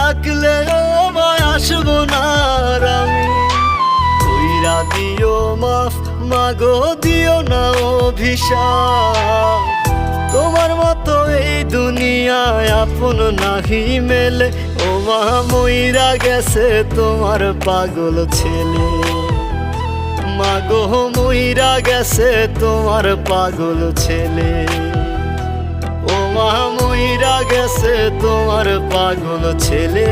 ডাকলে ও মায় আসবো না আর আমি। কইরা দিও মাফ মাগো, দিও না অভিশাপ। তোমার মতো এই দুনিয়ায় আপন নাহি মেলে, ও মা মইরা গেছে তোমার পাগল ছেলে। মাগো মইরা গেছে তোমার পাগল ছেলে। ও মা মইরা গেছে তোমার পাগল ছেলে।